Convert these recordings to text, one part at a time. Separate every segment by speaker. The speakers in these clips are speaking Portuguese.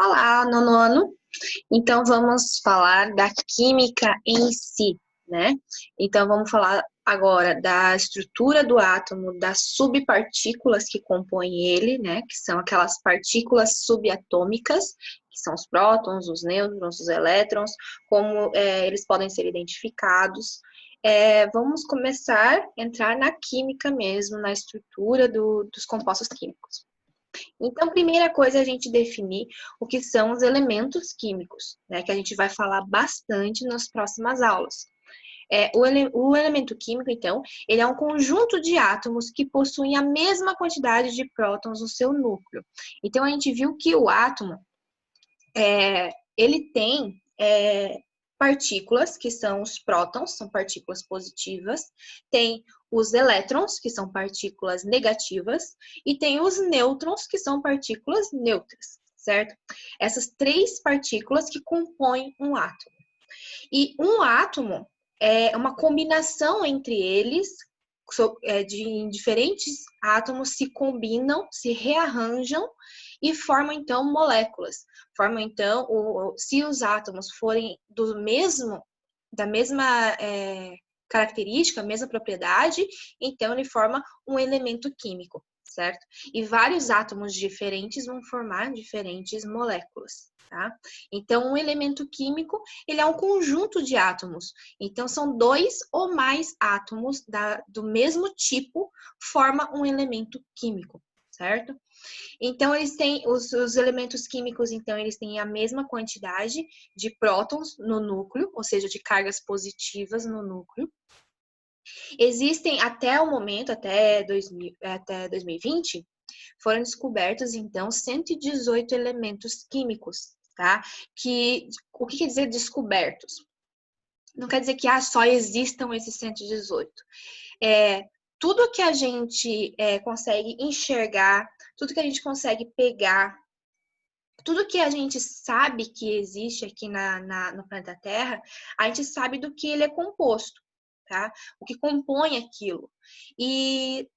Speaker 1: Olá, nono ano. Então, vamos falar da química em si, né? Então, vamos falar agora da estrutura do átomo, das subpartículas que compõem ele, né? Que são aquelas partículas subatômicas, que são os prótons, os nêutrons, os elétrons, como eles podem ser identificados. Vamos começar a entrar na química mesmo, na estrutura dos compostos químicos. Então, primeira coisa é a gente definir o que são os elementos químicos, né? Que a gente vai falar bastante nas próximas aulas. O elemento químico, então, ele é um conjunto de átomos que possuem a mesma quantidade de prótons no seu núcleo. Então, a gente viu que o átomo, ele tem partículas, que são os prótons, são partículas positivas, tem os elétrons, que são partículas negativas, e tem os nêutrons, que são partículas neutras, certo? Essas três partículas que compõem um átomo. E um átomo é uma combinação entre eles, de diferentes átomos se combinam, se rearranjam e formam, então, moléculas. Formam, então, se os átomos forem da mesma característica, mesma propriedade, então ele forma um elemento químico, certo? E vários átomos diferentes vão formar diferentes moléculas, tá? Então, um elemento químico, ele é um conjunto de átomos. Então, são dois ou mais átomos do mesmo tipo, forma um elemento químico, certo? Então, eles têm, os elementos químicos, então, eles têm a mesma quantidade de prótons no núcleo, ou seja, de cargas positivas no núcleo. Existem, até o momento, até 2020, foram descobertos, então, 118 elementos químicos, tá? O que quer dizer descobertos? Não quer dizer que só existam esses 118. Tudo que a gente consegue enxergar, tudo que a gente consegue pegar, tudo que a gente sabe que existe aqui no planeta Terra, a gente sabe do que ele é composto, tá? O que compõe aquilo. E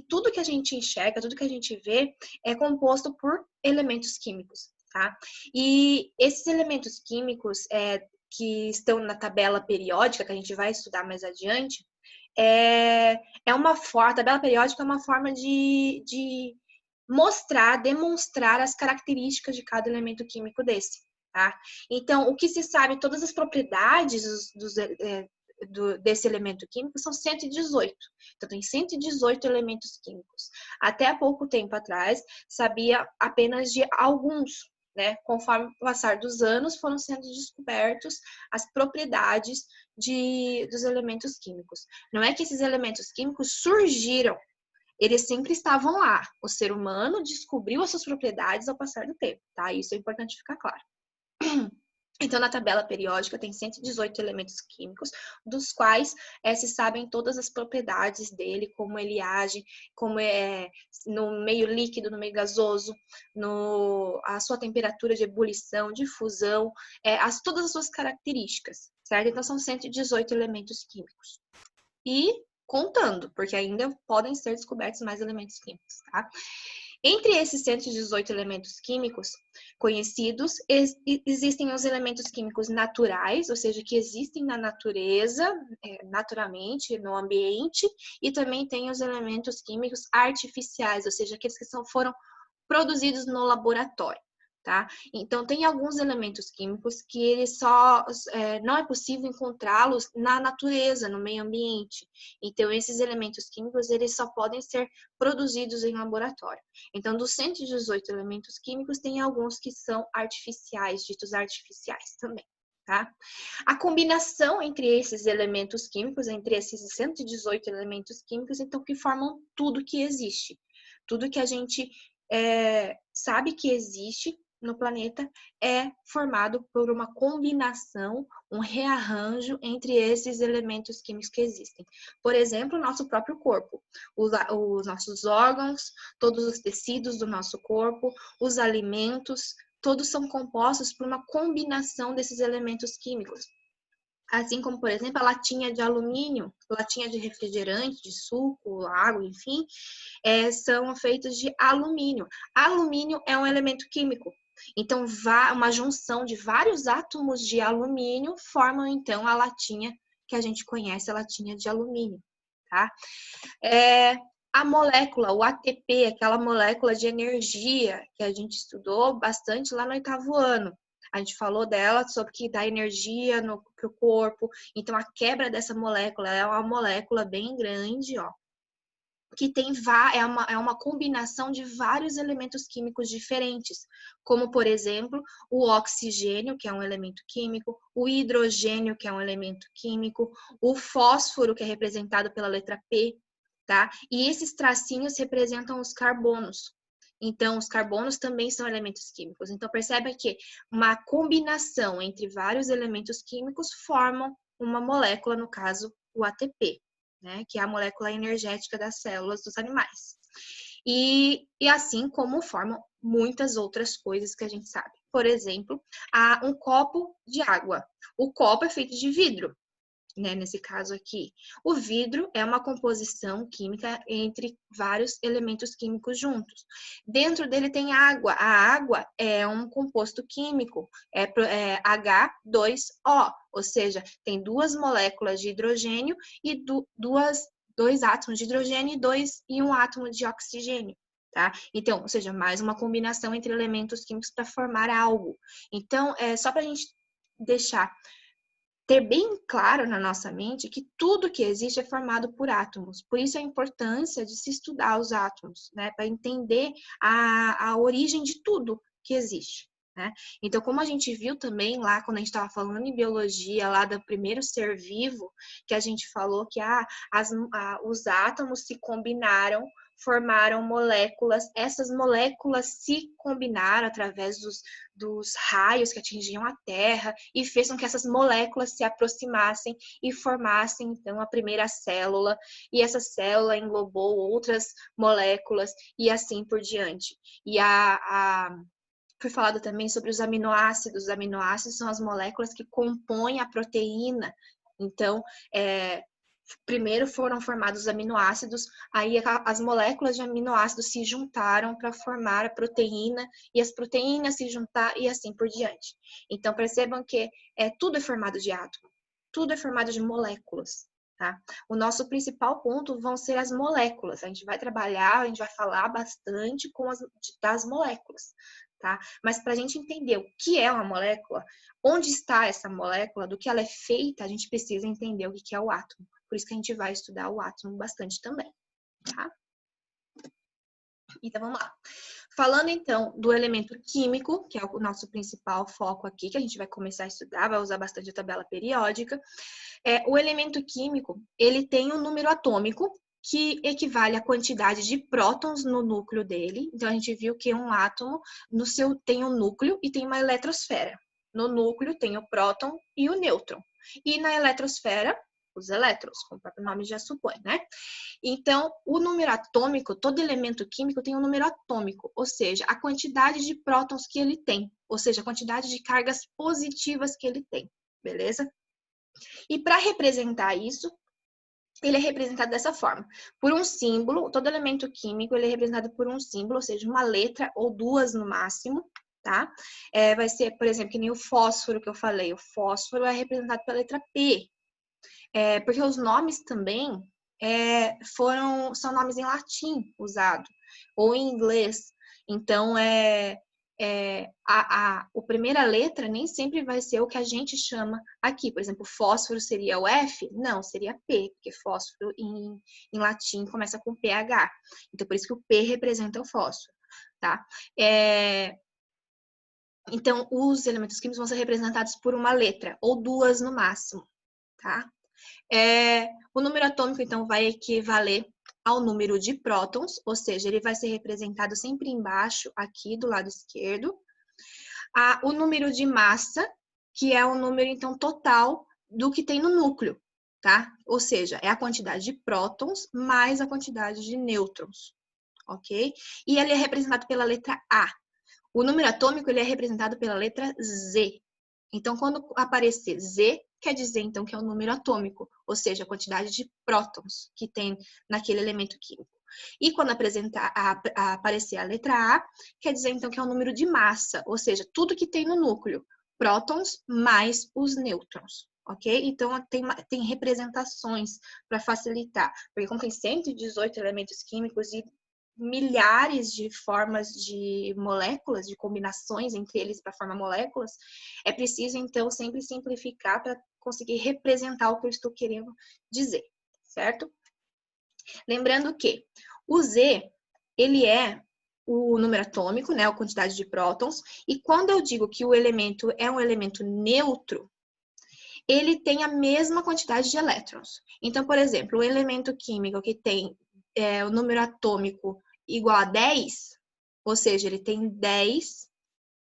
Speaker 1: tudo que a gente enxerga, tudo que a gente vê é composto por elementos químicos, tá? E esses elementos químicos que estão na tabela periódica, que a gente vai estudar mais adiante, a tabela periódica é uma forma de demonstrar as características de cada elemento químico desse, tá? Então, o que se sabe, todas as propriedades desse elemento químico são 118. Então, tem 118 elementos químicos. Até há pouco tempo atrás, sabia apenas de alguns, né? Conforme o passar dos anos, foram sendo descobertos as propriedades dos elementos químicos. Não é que esses elementos químicos surgiram, eles sempre estavam lá. O ser humano descobriu as suas propriedades ao passar do tempo, tá? Isso é importante ficar claro. Então, na tabela periódica tem 118 elementos químicos, dos quais se sabem todas as propriedades dele, como ele age, como é no meio líquido, no meio gasoso, a sua temperatura de ebulição, de fusão, todas as suas características, certo? Então, são 118 elementos químicos. E contando, porque ainda podem ser descobertos mais elementos químicos, tá? Entre esses 118 elementos químicos conhecidos, existem os elementos químicos naturais, ou seja, que existem na natureza, naturalmente, no ambiente, e também tem os elementos químicos artificiais, ou seja, aqueles que foram produzidos no laboratório. Tá? Então, tem alguns elementos químicos que eles não é possível encontrá-los na natureza, no meio ambiente. Então, esses elementos químicos, eles só podem ser produzidos em laboratório. Então, dos 118 elementos químicos, tem alguns que são artificiais, ditos artificiais também. Tá? A combinação entre esses elementos químicos, entre esses 118 elementos químicos, então, que formam tudo que existe. Tudo que a gente sabe que existe no planeta é formado por uma combinação, um rearranjo entre esses elementos químicos que existem. Por exemplo, o nosso próprio corpo, os nossos órgãos, todos os tecidos do nosso corpo, os alimentos, todos são compostos por uma combinação desses elementos químicos. Assim como, por exemplo, a latinha de alumínio, latinha de refrigerante, de suco, água, enfim, são feitos de alumínio. Alumínio é um elemento químico. Então, uma junção de vários átomos de alumínio formam, então, a latinha que a gente conhece, a latinha de alumínio, tá? A molécula, o ATP, aquela molécula de energia que a gente estudou bastante lá no 8º ano. A gente falou dela sobre que dá energia para o corpo. Então, a quebra dessa molécula é uma molécula bem grande, ó, que é uma combinação de vários elementos químicos diferentes, como, por exemplo, o oxigênio, que é um elemento químico, o hidrogênio, que é um elemento químico, o fósforo, que é representado pela letra P, tá? E esses tracinhos representam os carbonos. Então, os carbonos também são elementos químicos. Então, percebe que uma combinação entre vários elementos químicos formam uma molécula, no caso, o ATP. Né, que é a molécula energética das células dos animais. E assim como formam muitas outras coisas que a gente sabe. Por exemplo, um copo de água. O copo é feito de vidro, né, nesse caso aqui. O vidro é uma composição química entre vários elementos químicos juntos. Dentro dele tem água. A água é um composto químico, é H2O, ou seja, tem duas moléculas de hidrogênio e dois átomos de hidrogênio e um átomo de oxigênio. Tá? Então, ou seja, mais uma combinação entre elementos químicos para formar algo. Então, só para a gente ter bem claro na nossa mente que tudo que existe é formado por átomos. Por isso a importância de se estudar os átomos, né? Para entender a origem de tudo que existe. Né? Então, como a gente viu também lá, quando a gente estava falando em biologia, lá do primeiro ser vivo, que a gente falou que os átomos se combinaram, formaram moléculas, essas moléculas se combinaram através dos raios que atingiam a Terra e fez com que essas moléculas se aproximassem e formassem, então, a primeira célula, e essa célula englobou outras moléculas e assim por diante. E foi falado também sobre os aminoácidos. Os aminoácidos são as moléculas que compõem a proteína. Então, primeiro foram formados os aminoácidos, aí as moléculas de aminoácidos se juntaram para formar a proteína, e as proteínas se juntaram e assim por diante. Então, percebam que tudo é formado de átomo, tudo é formado de moléculas. Tá? O nosso principal ponto vão ser as moléculas. A gente vai trabalhar, a gente vai falar bastante das moléculas. Tá? Mas para a gente entender o que é uma molécula, onde está essa molécula, do que ela é feita, a gente precisa entender o que é o átomo. Por isso que a gente vai estudar o átomo bastante também, tá? Então, vamos lá. Falando, então, do elemento químico, que é o nosso principal foco aqui, que a gente vai começar a estudar, vai usar bastante a tabela periódica. O elemento químico, ele tem um número atômico que equivale à quantidade de prótons no núcleo dele. Então, a gente viu que um átomo tem um núcleo e tem uma eletrosfera. No núcleo tem o próton e o nêutron. E na eletrosfera, os elétrons, como o próprio nome já supõe, né? Então, o número atômico, todo elemento químico tem um número atômico, ou seja, a quantidade de prótons que ele tem, ou seja, a quantidade de cargas positivas que ele tem, beleza? E para representar isso, ele é representado dessa forma, por um símbolo. Todo elemento químico ele é representado por um símbolo, ou seja, uma letra ou duas no máximo, tá? Vai ser, por exemplo, que nem o fósforo que eu falei. O fósforo é representado pela letra P. Porque os nomes também são nomes em latim usados, ou em inglês. Então, a primeira letra nem sempre vai ser o que a gente chama aqui. Por exemplo, fósforo seria o F? Não, seria P, porque fósforo em latim começa com PH. Então, por isso que o P representa o fósforo, tá? Então, os elementos químicos vão ser representados por uma letra, ou duas no máximo, tá? O número atômico, então, vai equivaler ao número de prótons, ou seja, ele vai ser representado sempre embaixo, aqui do lado esquerdo. O número de massa, que é o número, então, total do que tem no núcleo, tá? Ou seja, é a quantidade de prótons mais a quantidade de nêutrons, ok? E ele é representado pela letra A. O número atômico, ele é representado pela letra Z. Então, quando aparecer Z, quer dizer, então, que é o número atômico, ou seja, a quantidade de prótons que tem naquele elemento químico. E quando aparecer a letra A, quer dizer então que é o número de massa, ou seja, tudo que tem no núcleo, prótons mais os nêutrons, ok? Então tem representações para facilitar, porque como tem 118 elementos químicos e milhares de formas de moléculas, de combinações entre eles para formar moléculas, é preciso então sempre simplificar para conseguir representar o que eu estou querendo dizer, certo? Lembrando que o Z, ele é o número atômico, né, a quantidade de prótons, e quando eu digo que o elemento é um elemento neutro, ele tem a mesma quantidade de elétrons. Então, por exemplo, o elemento químico que tem o número atômico igual a 10, ou seja, ele tem 10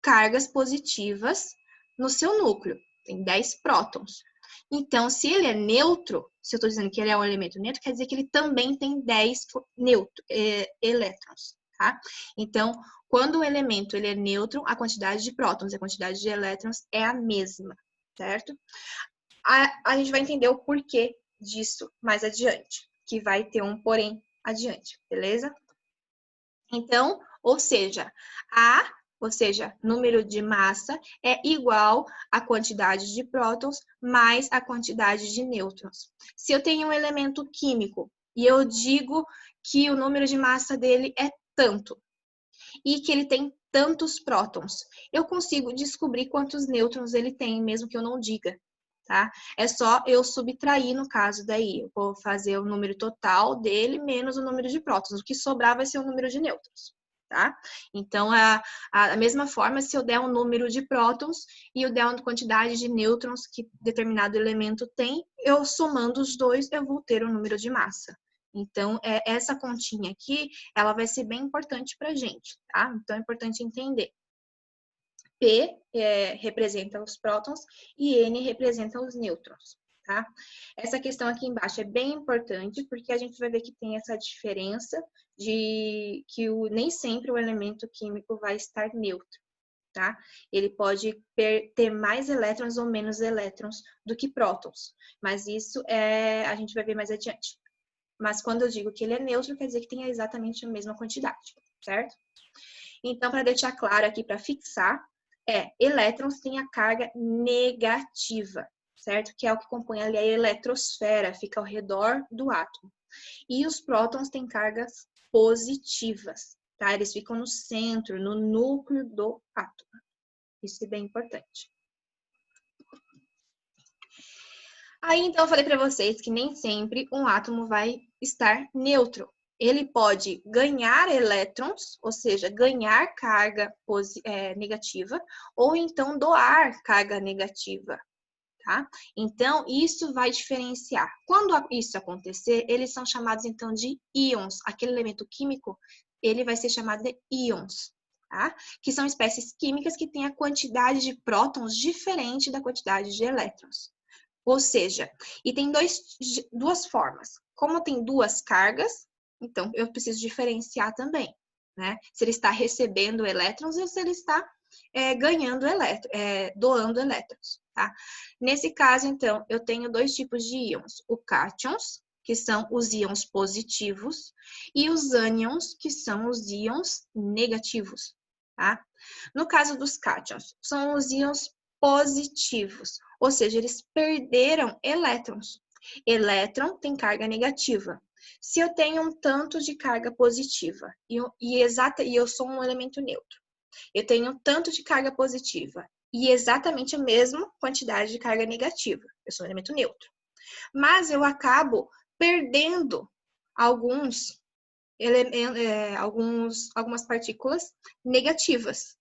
Speaker 1: cargas positivas no seu núcleo, tem 10 prótons. Então, se ele é neutro, se eu estou dizendo que ele é um elemento neutro, quer dizer que ele também tem 10 elétrons, tá? Então, quando o elemento ele é neutro, a quantidade de prótons e a quantidade de elétrons é a mesma, certo? A gente vai entender o porquê disso mais adiante, que vai ter um porém adiante, beleza? Então, ou seja, número de massa é igual à quantidade de prótons mais a quantidade de nêutrons. Se eu tenho um elemento químico e eu digo que o número de massa dele é tanto e que ele tem tantos prótons, eu consigo descobrir quantos nêutrons ele tem, mesmo que eu não diga, tá? É só eu subtrair, no caso daí. Eu vou fazer o número total dele menos o número de prótons. O que sobrar vai ser o número de nêutrons, tá? Então, a mesma forma, se eu der um número de prótons e eu der uma quantidade de nêutrons que determinado elemento tem, eu somando os dois, eu vou ter o número de massa. Então, essa continha aqui, ela vai ser bem importante pra gente, tá? Então, é importante entender. P representa os prótons e N representa os nêutrons, tá? Essa questão aqui embaixo é bem importante, porque a gente vai ver que tem essa diferença de que nem sempre o elemento químico vai estar neutro, tá? Ele pode ter mais elétrons ou menos elétrons do que prótons, mas isso a gente vai ver mais adiante. Mas quando eu digo que ele é neutro, quer dizer que tem exatamente a mesma quantidade, certo? Então, para deixar claro aqui, para fixar, elétrons têm a carga negativa, certo? Que é o que compõe ali a eletrosfera, fica ao redor do átomo. E os prótons têm cargas positivas, tá? Eles ficam no centro, no núcleo do átomo. Isso é bem importante. Aí, então, eu falei para vocês que nem sempre um átomo vai estar neutro. Ele pode ganhar elétrons, ou seja, ganhar carga negativa, ou então doar carga negativa, tá? Então, isso vai diferenciar. Quando isso acontecer, eles são chamados, então, de íons. Aquele elemento químico, ele vai ser chamado de íons, tá? Que são espécies químicas que têm a quantidade de prótons diferente da quantidade de elétrons. Ou seja, e tem duas formas. Como tem duas cargas, então eu preciso diferenciar também, né? Se ele está recebendo elétrons ou se ele está ganhando doando elétrons, tá? Nesse caso, então, eu tenho dois tipos de íons. O cátions, que são os íons positivos, e os ânions, que são os íons negativos, tá? No caso dos cátions, são os íons positivos, ou seja, eles perderam elétrons. Elétron tem carga negativa. Se eu tenho um tanto de carga positiva e eu sou um elemento neutro, eu tenho um tanto de carga positiva e exatamente a mesma quantidade de carga negativa, eu sou um elemento neutro. Mas eu acabo perdendo algumas partículas negativas.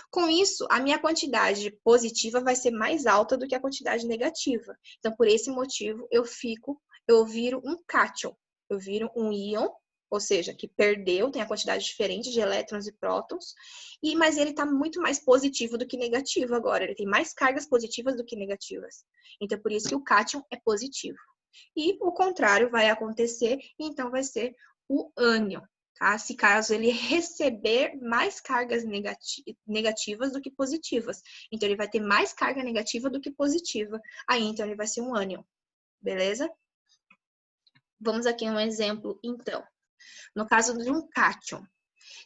Speaker 1: Com isso, a minha quantidade positiva vai ser mais alta do que a quantidade negativa. Então, por esse motivo, eu viro um cátion. Eu viro um íon, ou seja, que perdeu, tem a quantidade diferente de elétrons e prótons, mas ele está muito mais positivo do que negativo agora. Ele tem mais cargas positivas do que negativas. Então, por isso que o cátion é positivo. E o contrário vai acontecer, então vai ser o ânion. Tá? Se caso ele receber mais cargas negativas do que positivas. Então, ele vai ter mais carga negativa do que positiva. Aí, então, ele vai ser um ânion. Beleza? Vamos aqui um exemplo, então. No caso de um cátion,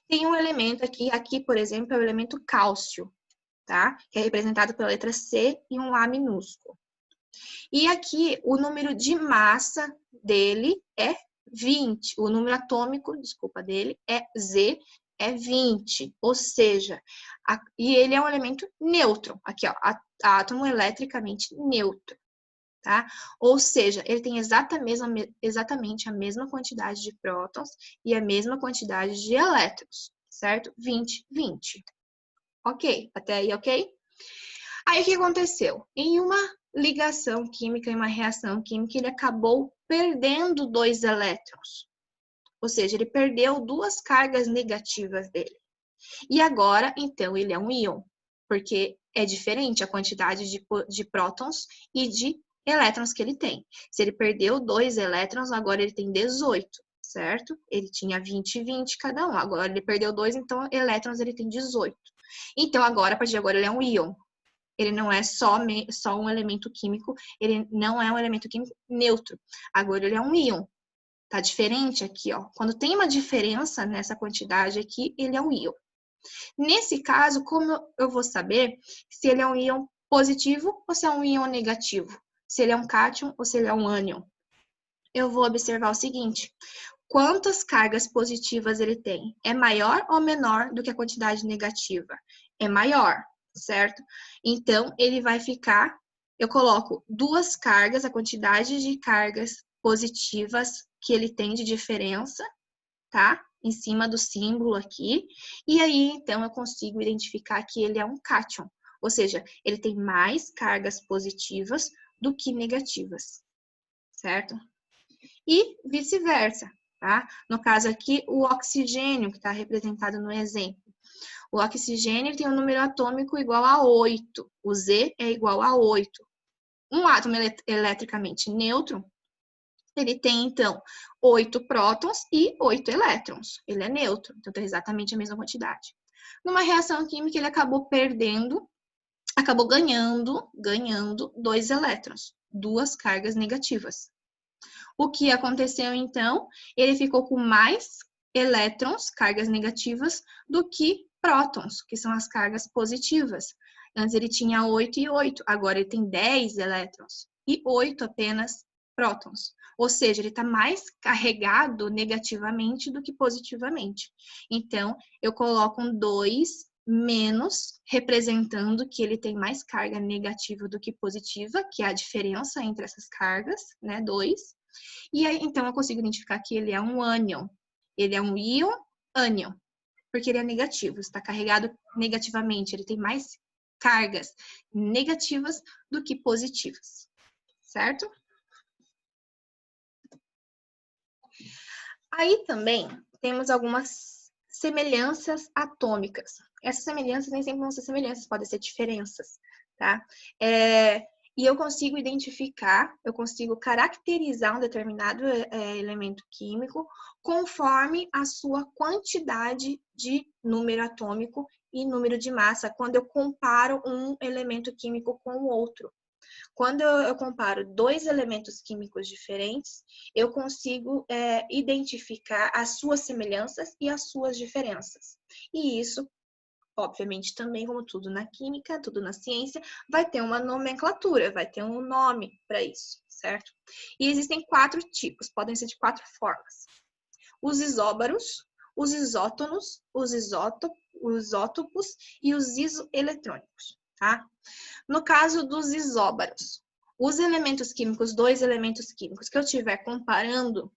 Speaker 1: tem um elemento aqui, por exemplo, é o elemento cálcio, tá? Que é representado pela letra C e um A minúsculo. E aqui, o número de massa dele é 20. O número atômico, desculpa, dele é Z, é 20. Ou seja, e ele é um elemento neutro. Aqui, ó, átomo eletricamente neutro, tá? Ou seja, ele tem exatamente a mesma quantidade de prótons e a mesma quantidade de elétrons, certo? 20, 20. Ok, até aí ok? Aí o que aconteceu? Em uma ligação química, em uma reação química, ele acabou perdendo 2 elétrons. Ou seja, ele perdeu 2 cargas negativas dele. E agora, então, ele é um íon, porque é diferente a quantidade de prótons e de elétrons que ele tem. Se ele perdeu 2 elétrons, agora ele tem 18, certo? Ele tinha 20 e 20 cada um. Agora ele perdeu 2, então elétrons ele tem 18. Então, agora, a partir de agora, ele é um íon. Ele não é só um elemento químico, ele não é um elemento químico neutro. Agora ele é um íon. Tá diferente aqui, ó. Quando tem uma diferença nessa quantidade aqui, ele é um íon. Nesse caso, como eu vou saber se ele é um íon positivo ou se é um íon negativo? Se ele é um cátion ou se ele é um ânion? Eu vou observar o seguinte: quantas cargas positivas ele tem? É maior ou menor do que a quantidade negativa? É maior, certo? Então, ele vai ficar, eu coloco 2 cargas, a quantidade de cargas positivas que ele tem de diferença, tá? Em cima do símbolo aqui. E aí, então, eu consigo identificar que ele é um cátion. Ou seja, ele tem mais cargas positivas do que negativas, certo? E vice-versa, tá? No caso aqui, o oxigênio, que está representado no exemplo. O oxigênio tem um número atômico igual a 8. O Z é igual a 8. Um átomo eletricamente neutro, ele tem, então, 8 prótons e 8 elétrons. Ele é neutro, então tem exatamente a mesma quantidade. Numa reação química, ele acabou ganhando 2 elétrons, 2 cargas negativas. O que aconteceu, então? Ele ficou com mais elétrons, cargas negativas, do que prótons, que são as cargas positivas. Antes ele tinha 8 e 8, agora ele tem 10 elétrons e 8 apenas prótons. Ou seja, ele está mais carregado negativamente do que positivamente. Então, eu coloco um 2 menos, representando que ele tem mais carga negativa do que positiva, que é a diferença entre essas cargas, né? 2. E aí, então, eu consigo identificar que ele é um ânion. Ele é um íon ânion, porque ele é negativo, está carregado negativamente. Ele tem mais cargas negativas do que positivas, certo? Aí também temos algumas semelhanças atômicas. Essas semelhanças nem sempre vão ser semelhanças, podem ser diferenças, tá? E eu consigo identificar, eu consigo caracterizar um determinado elemento químico conforme a sua quantidade de número atômico e número de massa, quando eu comparo um elemento químico com o outro. Quando eu comparo 2 elementos químicos diferentes, eu consigo identificar as suas semelhanças e as suas diferenças. E isso, obviamente, também, como tudo na química, tudo na ciência, vai ter uma nomenclatura, vai ter um nome para isso, certo? E existem 4 tipos, podem ser de 4 formas. Os isóbaros, os isótonos, os isótopos e os isoeletrônicos, tá? No caso dos isóbaros, os elementos químicos, 2 elementos químicos que eu estiver comparando,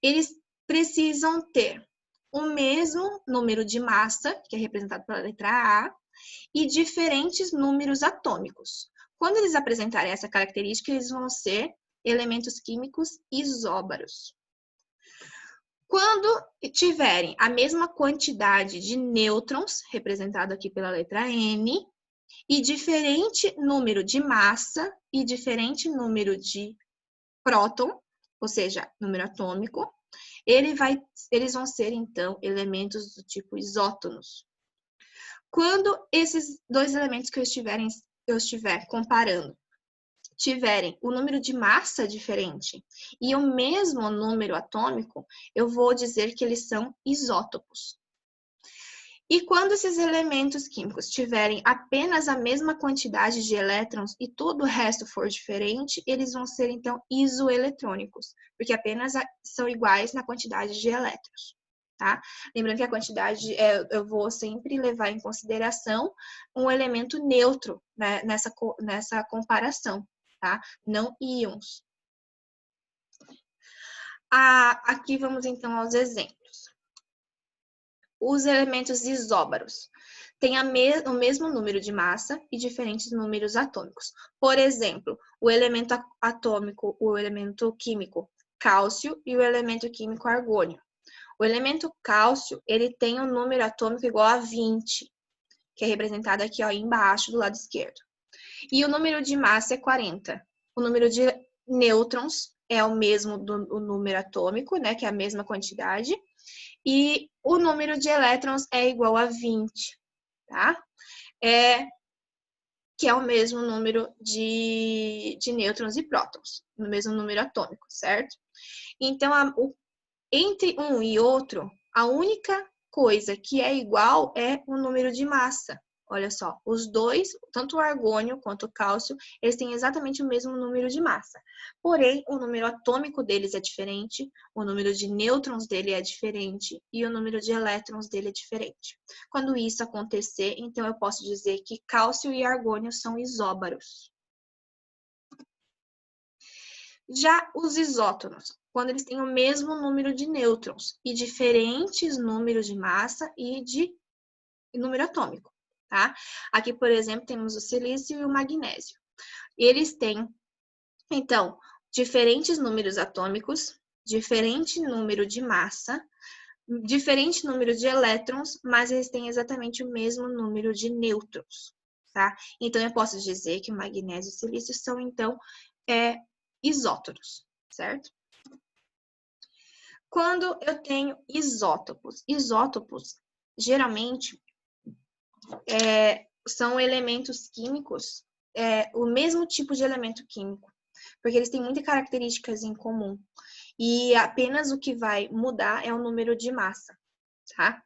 Speaker 1: eles precisam ter o mesmo número de massa, que é representado pela letra A, e diferentes números atômicos. Quando eles apresentarem essa característica, eles vão ser elementos químicos isóbaros. Quando tiverem a mesma quantidade de nêutrons, representado aqui pela letra N, e diferente número de massa e diferente número de próton, ou seja, número atômico, eles vão ser, então, elementos do tipo isótonos. Quando esses 2 elementos que eu estiver comparando tiverem o número de massa diferente e o mesmo número atômico, eu vou dizer que eles são isótopos. E quando esses elementos químicos tiverem apenas a mesma quantidade de elétrons e todo o resto for diferente, eles vão ser, então, isoeletrônicos, porque apenas são iguais na quantidade de elétrons, tá? Lembrando que a quantidade, eu vou sempre levar em consideração um elemento neutro, né, nessa comparação, tá? Não íons. Aqui vamos, então, aos exemplos. Os elementos isóbaros têm o mesmo número de massa e diferentes números atômicos. Por exemplo, o elemento atômico, o elemento químico cálcio e o elemento químico argônio. O elemento cálcio, ele tem um número atômico igual a 20, que é representado aqui, ó, embaixo, do lado esquerdo. E o número de massa é 40. O número de nêutrons é o mesmo do número atômico, né, que é a mesma quantidade. E o número de elétrons é igual a 20, tá? Que é o mesmo número de nêutrons e prótons, o mesmo número atômico, certo? Então, entre um e outro, a única coisa que é igual é o número de massa. Olha só, os dois, tanto o argônio quanto o cálcio, eles têm exatamente o mesmo número de massa. Porém, o número atômico deles é diferente, o número de nêutrons dele é diferente e o número de elétrons dele é diferente. Quando isso acontecer, então eu posso dizer que cálcio e argônio são isóbaros. Já os isótonos, quando eles têm o mesmo número de nêutrons e diferentes números de massa e de número atômico, tá? Aqui, por exemplo, temos o silício e o magnésio. Eles têm, então, diferentes números atômicos, diferente número de massa, diferente número de elétrons, mas eles têm exatamente o mesmo número de nêutrons, tá? Então, eu posso dizer que o magnésio e o silício são, então, isótonos, certo? Quando eu tenho isótopos geralmente são elementos químicos, o mesmo tipo de elemento químico, porque eles têm muitas características em comum. E apenas o que vai mudar é o número de massa, tá?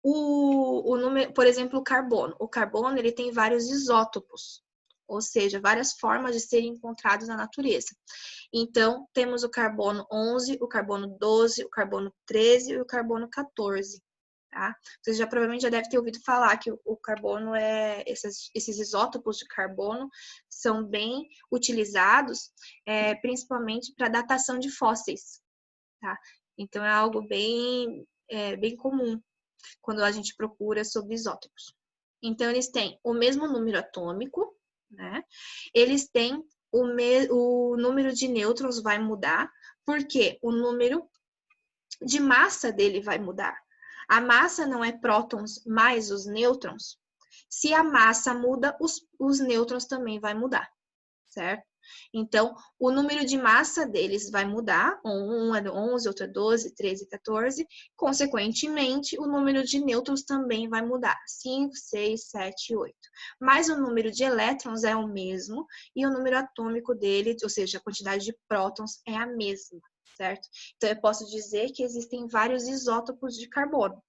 Speaker 1: O número, por exemplo, o carbono. O carbono, ele tem vários isótopos, ou seja, várias formas de serem encontrados na natureza. Então, temos o carbono 11, o carbono 12, o carbono 13 e o carbono 14. Tá? Você provavelmente já deve ter ouvido falar que o carbono esses isótopos de carbono são bem utilizados, principalmente para datação de fósseis. Tá? Então, é algo bem comum quando a gente procura sobre isótopos. Então, eles têm o mesmo número atômico, né? Eles têm o número de nêutrons vai mudar, porque o número de massa dele vai mudar. A massa não é prótons mais os nêutrons. Se a massa muda, os nêutrons também vai mudar, certo? Então, o número de massa deles vai mudar, um é 11, outro é 12, 13, 14. Consequentemente, o número de nêutrons também vai mudar, 5, 6, 7, 8. Mas o número de elétrons é o mesmo e o número atômico dele, ou seja, a quantidade de prótons é a mesma, certo? Então, eu posso dizer que existem vários isótopos de carbono.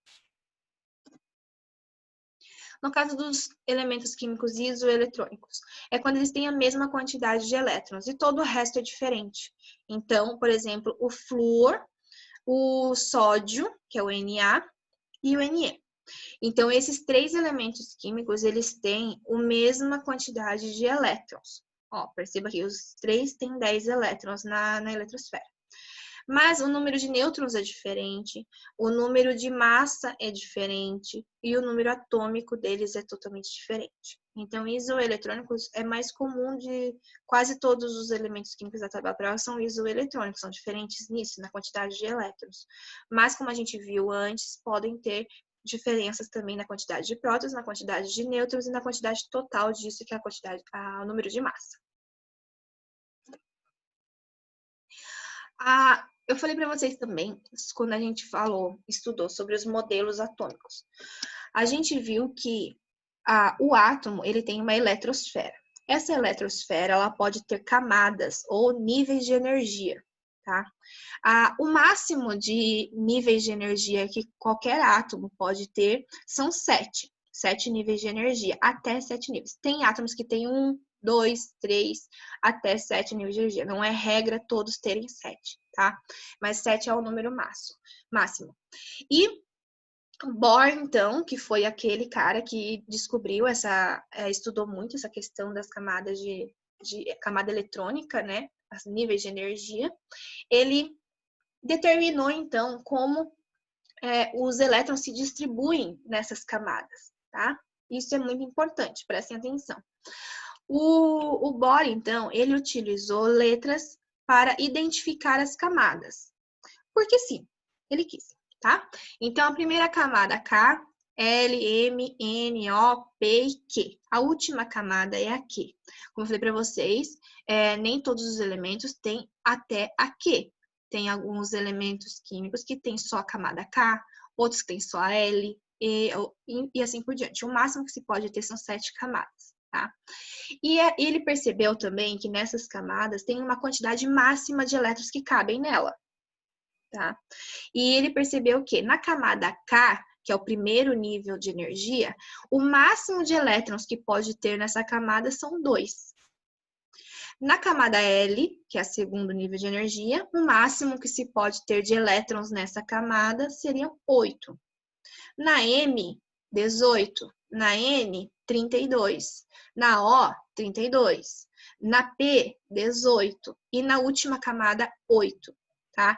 Speaker 1: No caso dos elementos químicos isoeletrônicos, é quando eles têm a mesma quantidade de elétrons e todo o resto é diferente. Então, por exemplo, o flúor, o sódio, que é o Na, e o Ne. Então, esses três elementos químicos, eles têm a mesma quantidade de elétrons. Ó, perceba que os três têm 10 elétrons na eletrosfera. Mas o número de nêutrons é diferente, o número de massa é diferente e o número atômico deles é totalmente diferente. Então, isoeletrônicos é mais comum de quase todos os elementos químicos da tabela periódica são isoeletrônicos, são diferentes nisso, na quantidade de elétrons. Mas, como a gente viu antes, podem ter diferenças também na quantidade de prótons, na quantidade de nêutrons e na quantidade total disso, que é o número de massa. Eu falei para vocês também, quando a gente estudou sobre os modelos atômicos. A gente viu que o átomo, ele tem uma eletrosfera. Essa eletrosfera, ela pode ter camadas ou níveis de energia, tá? O máximo de níveis de energia que qualquer átomo pode ter são 7. 7 níveis de energia, até 7 níveis. Tem átomos que têm 1, 2, 3, até 7 níveis de energia. Não é regra todos terem 7, tá? Mas 7 é o número máximo. E Bohr, então, que foi aquele cara que descobriu estudou muito essa questão das camadas de camada eletrônica, né? Os níveis de energia. Ele determinou, então, como os elétrons se distribuem nessas camadas, tá? Isso é muito importante, prestem atenção. O Bohr, então, ele utilizou letras para identificar as camadas. Porque sim, ele quis, tá? Então, a primeira camada K, L, M, N, O, P e Q. A última camada é a Q. Como eu falei para vocês, nem todos os elementos têm até a Q. Tem alguns elementos químicos que têm só a camada K, outros que têm só a L, e assim por diante. O máximo que se pode ter são 7 camadas, tá? E ele percebeu também que nessas camadas tem uma quantidade máxima de elétrons que cabem nela, tá? E ele percebeu que na camada K, que é o primeiro nível de energia, o máximo de elétrons que pode ter nessa camada são 2. Na camada L, que é o segundo nível de energia, o máximo que se pode ter de elétrons nessa camada seriam 8. Na M, 18. Na N, 32. Na O, 32. Na P, 18. E na última camada, 8. Tá?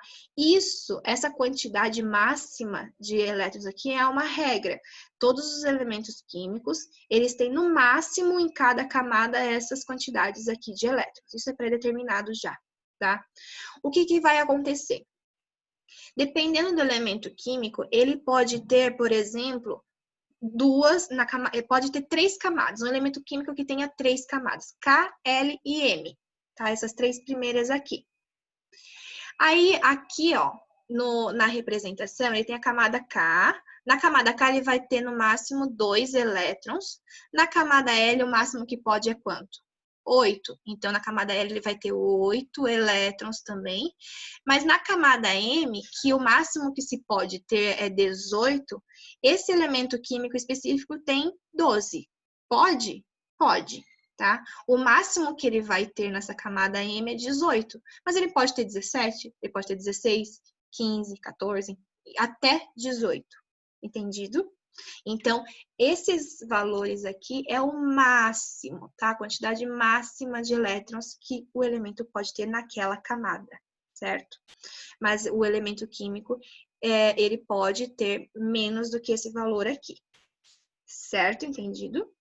Speaker 1: Essa quantidade máxima de elétrons aqui é uma regra. Todos os elementos químicos, eles têm no máximo em cada camada essas quantidades aqui de elétrons. Isso é pré-determinado já, tá? O que vai acontecer? Dependendo do elemento químico, ele pode ter, por exemplo, pode ter 3 camadas. Um elemento químico que tenha 3 camadas, K, L e M, tá? Essas 3 primeiras aqui. Aí, aqui, ó, na representação, ele tem a camada K. Na camada K, ele vai ter no máximo 2 elétrons. Na camada L, o máximo que pode é quanto? 8. Então, na camada L, ele vai ter 8 elétrons também. Mas na camada M, que o máximo que se pode ter é 18, esse elemento químico específico tem 12. Pode? Pode. Tá? O máximo que ele vai ter nessa camada M é 18, mas ele pode ter 17, ele pode ter 16, 15, 14, até 18, entendido? Então, esses valores aqui é o máximo, tá? A quantidade máxima de elétrons que o elemento pode ter naquela camada, certo? Mas o elemento químico, ele pode ter menos do que esse valor aqui, certo? Entendido?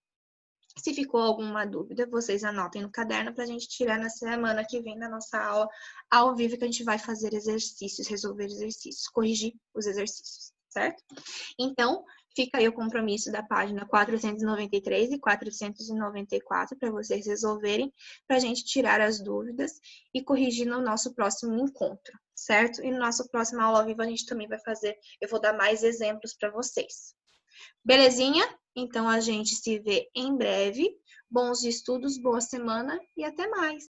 Speaker 1: Se ficou alguma dúvida, vocês anotem no caderno para a gente tirar na semana que vem da nossa aula ao vivo, que a gente vai fazer exercícios, resolver exercícios, corrigir os exercícios, certo? Então, fica aí o compromisso da página 493 e 494 para vocês resolverem, para a gente tirar as dúvidas e corrigir no nosso próximo encontro, certo? E no nosso próximo aula ao vivo a gente também vai fazer, eu vou dar mais exemplos para vocês. Belezinha? Então, a gente se vê em breve. Bons estudos, boa semana e até mais!